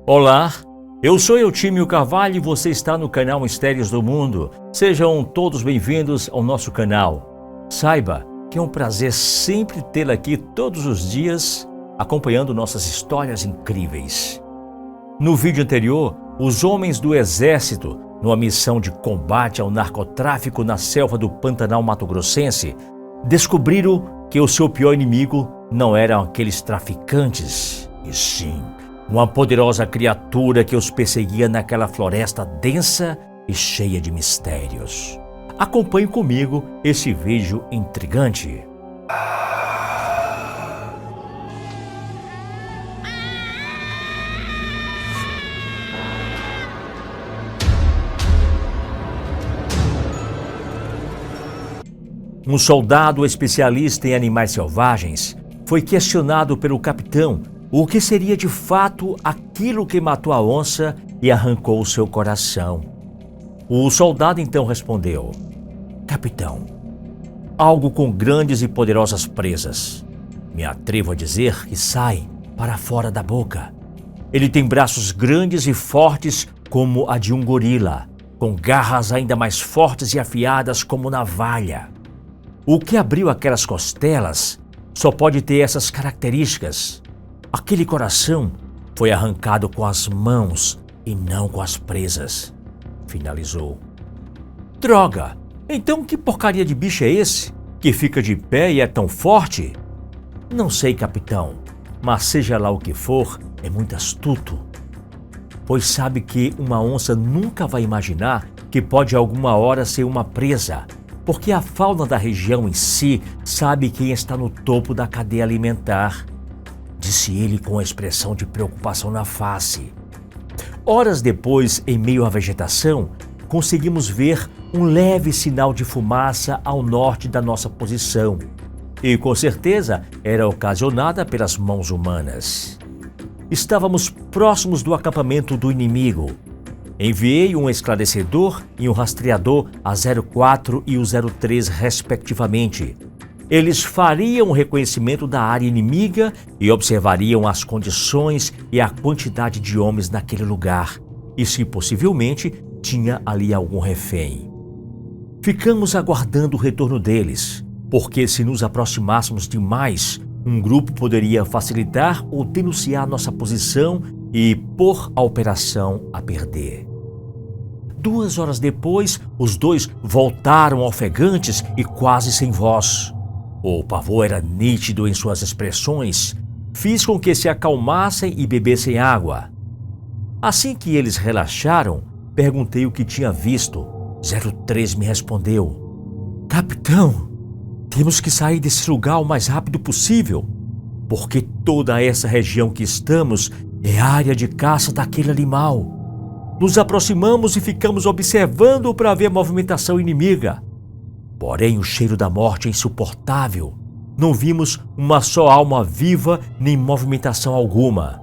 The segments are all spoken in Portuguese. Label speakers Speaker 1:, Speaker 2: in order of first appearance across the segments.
Speaker 1: Olá, eu sou Eutímio Carvalho e você está no canal Mistérios do Mundo. Sejam todos bem-vindos ao nosso canal. Saiba que é um prazer sempre tê-lo aqui todos os dias, acompanhando nossas histórias incríveis. No vídeo anterior, os homens do Exército, numa missão de combate ao narcotráfico na selva do Pantanal Mato-Grossense, descobriram que o seu pior inimigo não eram aqueles traficantes, e sim uma poderosa criatura que os perseguia naquela floresta densa e cheia de mistérios. Acompanhe comigo esse vídeo intrigante. Um soldado especialista em animais selvagens foi questionado pelo capitão o que seria de fato aquilo que matou a onça e arrancou o seu coração. O soldado então respondeu: Capitão, algo com grandes e poderosas presas. Me atrevo a dizer que sai para fora da boca. Ele tem braços grandes e fortes como a de um gorila, com garras ainda mais fortes e afiadas como navalha. O que abriu aquelas costelas só pode ter essas características. Aquele coração foi arrancado com as mãos e não com as presas, finalizou. Droga! Então que porcaria de bicho é esse? Que fica de pé e é tão forte? Não sei, capitão, mas seja lá o que for, é muito astuto. Pois sabe que uma onça nunca vai imaginar que pode alguma hora ser uma presa, porque a fauna da região em si sabe quem está no topo da cadeia alimentar, disse ele com a expressão de preocupação na face. Horas depois, em meio à vegetação, conseguimos ver um leve sinal de fumaça ao norte da nossa posição, e com certeza era ocasionada pelas mãos humanas. Estávamos próximos do acampamento do inimigo. Enviei um esclarecedor e um rastreador a 04 e o 03 respectivamente. Eles fariam o reconhecimento da área inimiga e observariam as condições e a quantidade de homens naquele lugar, e se possivelmente tinha ali algum refém. Ficamos aguardando o retorno deles, porque se nos aproximássemos demais, um grupo poderia facilitar ou denunciar nossa posição e pôr a operação a perder. 2 horas depois, os dois voltaram ofegantes e quase sem voz. O pavor era nítido em suas expressões. Fiz com que se acalmassem e bebessem água. Assim que eles relaxaram, perguntei o que tinha visto. 03 me respondeu: Capitão, temos que sair desse lugar o mais rápido possível, porque toda essa região que estamos é área de caça daquele animal. Nos aproximamos e ficamos observando para ver a movimentação inimiga. Porém, o cheiro da morte é insuportável. Não vimos uma só alma viva nem movimentação alguma.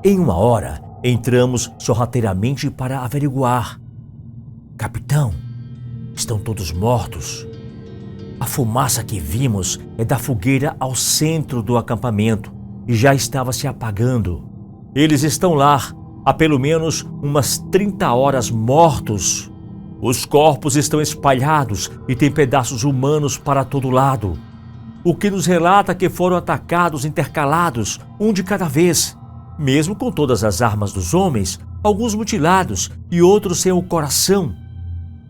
Speaker 1: Em 1 hora, entramos sorrateiramente para averiguar. Capitão, estão todos mortos. A fumaça que vimos é da fogueira ao centro do acampamento e já estava se apagando. Eles estão lá há pelo menos umas 30 horas mortos. Os corpos estão espalhados e tem pedaços humanos para todo lado, o que nos relata que foram atacados intercalados, um de cada vez, mesmo com todas as armas dos homens, alguns mutilados e outros sem o coração.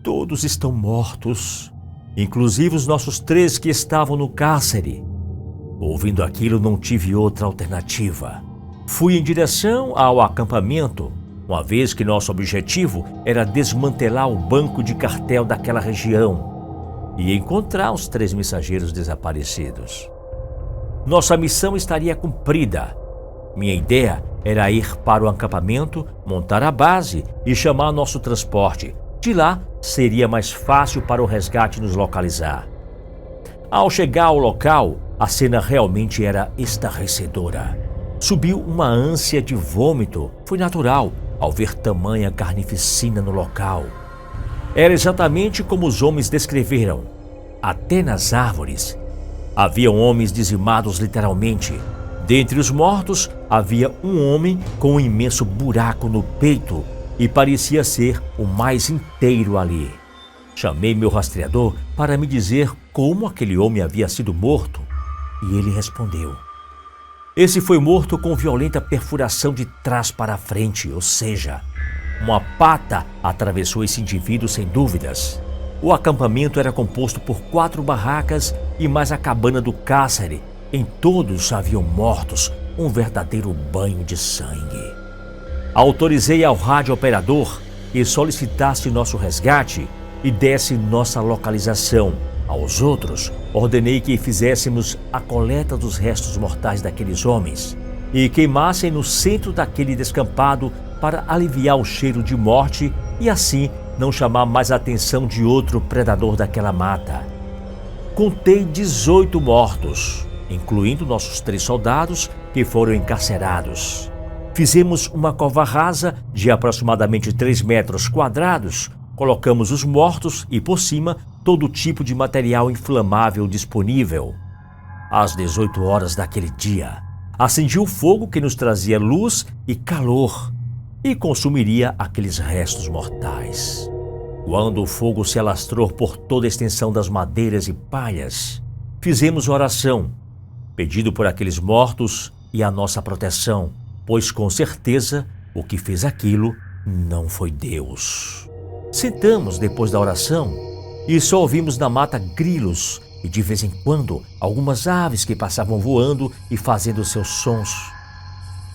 Speaker 1: Todos estão mortos, inclusive os nossos 3 que estavam no cárcere. Ouvindo aquilo, não tive outra alternativa. Fui em direção ao acampamento, uma vez que nosso objetivo era desmantelar o banco de cartel daquela região e encontrar os 3 mensageiros desaparecidos. Nossa missão estaria cumprida. Minha ideia era ir para o acampamento, montar a base e chamar nosso transporte. De lá, seria mais fácil para o resgate nos localizar. Ao chegar ao local, a cena realmente era estarrecedora. Subiu uma ânsia de vômito. Foi natural ao ver tamanha carnificina no local. Era exatamente como os homens descreveram. Até nas árvores haviam homens dizimados literalmente. Dentre os mortos, havia um homem com um imenso buraco no peito e parecia ser o mais inteiro ali. Chamei meu rastreador para me dizer como aquele homem havia sido morto e ele respondeu: esse foi morto com violenta perfuração de trás para frente, ou seja, uma pata atravessou esse indivíduo sem dúvidas. O acampamento era composto por 4 barracas e mais a cabana do cáceres. Em todos haviam mortos, um verdadeiro banho de sangue. Autorizei ao radiooperador que solicitasse nosso resgate e desse nossa localização. Aos outros, ordenei que fizéssemos a coleta dos restos mortais daqueles homens e queimassem no centro daquele descampado para aliviar o cheiro de morte e assim não chamar mais a atenção de outro predador daquela mata. Contei 18 mortos, incluindo nossos 3 soldados que foram encarcerados. Fizemos uma cova rasa de aproximadamente 3 metros quadrados, colocamos os mortos e por cima todo tipo de material inflamável disponível. Às 18 horas daquele dia, acendi o fogo que nos trazia luz e calor e consumiria aqueles restos mortais. Quando o fogo se alastrou por toda a extensão das madeiras e palhas, fizemos oração, pedindo por aqueles mortos e a nossa proteção, pois com certeza o que fez aquilo não foi Deus. Sentamos depois da oração e só ouvimos na mata grilos e de vez em quando algumas aves que passavam voando e fazendo seus sons.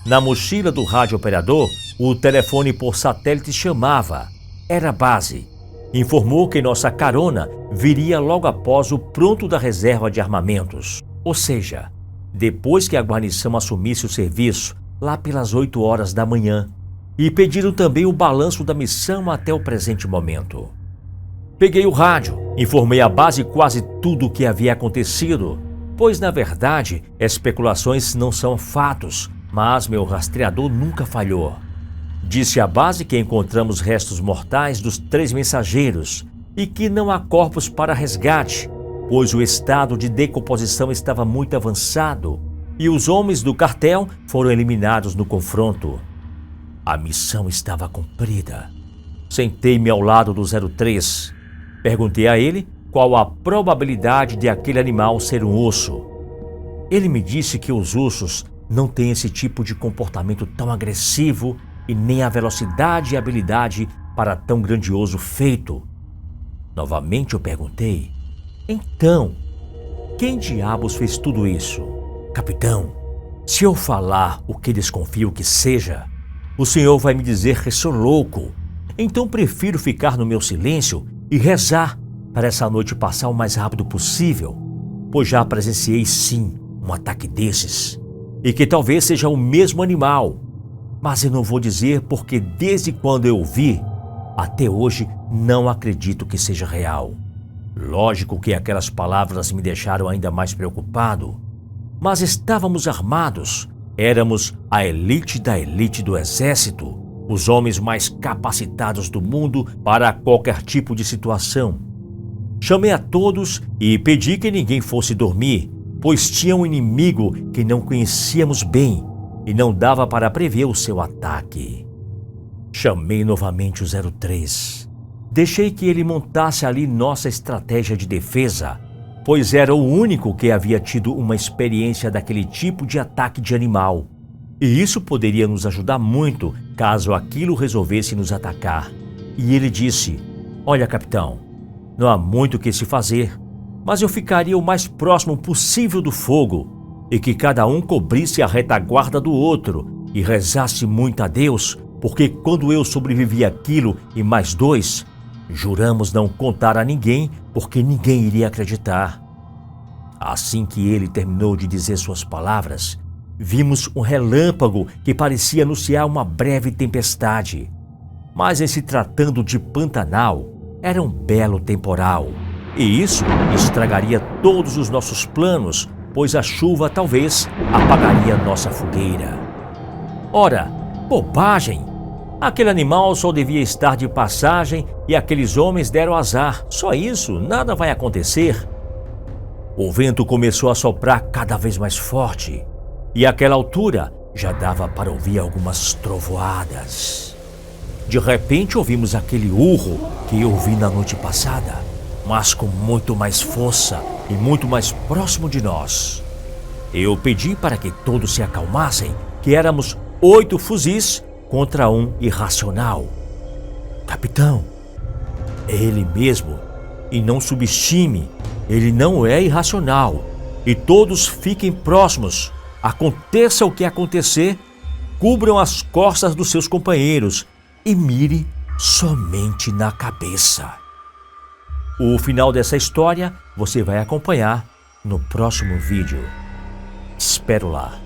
Speaker 1: Na mochila do radiooperador, o telefone por satélite chamava. Era a base. Informou que nossa carona viria logo após o pronto da reserva de armamentos. Ou seja, depois que a guarnição assumisse o serviço, lá pelas 8 horas da manhã. E pediram também o balanço da missão até o presente momento. Peguei o rádio, informei à base quase tudo o que havia acontecido, pois na verdade especulações não são fatos, mas meu rastreador nunca falhou. Disse à base que encontramos restos mortais dos 3 mensageiros e que não há corpos para resgate, pois o estado de decomposição estava muito avançado e os homens do cartel foram eliminados no confronto. A missão estava cumprida. Sentei-me ao lado do 03. Perguntei a ele qual a probabilidade de aquele animal ser um urso. Ele me disse que os ursos não têm esse tipo de comportamento tão agressivo e nem a velocidade e habilidade para tão grandioso feito. Novamente eu perguntei: então, quem diabos fez tudo isso? Capitão, se eu falar o que desconfio que seja, o senhor vai me dizer que sou louco. Então prefiro ficar no meu silêncio e rezar para essa noite passar o mais rápido possível, pois já presenciei sim um ataque desses, e que talvez seja o mesmo animal, mas eu não vou dizer porque desde quando eu o vi, até hoje não acredito que seja real. Lógico que aquelas palavras me deixaram ainda mais preocupado, mas estávamos armados, éramos a elite da elite do exército, os homens mais capacitados do mundo para qualquer tipo de situação. Chamei a todos e pedi que ninguém fosse dormir, pois tinha um inimigo que não conhecíamos bem e não dava para prever o seu ataque. Chamei novamente o 03. Deixei que ele montasse ali nossa estratégia de defesa, pois era o único que havia tido uma experiência daquele tipo de ataque de animal. E isso poderia nos ajudar muito caso aquilo resolvesse nos atacar. E ele disse: olha, capitão, não há muito o que se fazer, mas eu ficaria o mais próximo possível do fogo e que cada um cobrisse a retaguarda do outro e rezasse muito a Deus, porque quando eu sobrevivi àquilo e mais 2, juramos não contar a ninguém, porque ninguém iria acreditar. Assim que ele terminou de dizer suas palavras, vimos um relâmpago que parecia anunciar uma breve tempestade. Mas em se tratando de Pantanal, era um belo temporal. E isso estragaria todos os nossos planos, pois a chuva talvez apagaria nossa fogueira. Ora, bobagem! Aquele animal só devia estar de passagem e aqueles homens deram azar. Só isso, nada vai acontecer. O vento começou a soprar cada vez mais forte. E àquela altura, já dava para ouvir algumas trovoadas. De repente ouvimos aquele urro que eu ouvi na noite passada, mas com muito mais força e muito mais próximo de nós. Eu pedi para que todos se acalmassem, que éramos 8 fuzis contra um irracional. Capitão, é ele mesmo, e não subestime, ele não é irracional. E todos fiquem próximos, aconteça o que acontecer, cubram as costas dos seus companheiros e mire somente na cabeça. O final dessa história você vai acompanhar no próximo vídeo. Espero lá.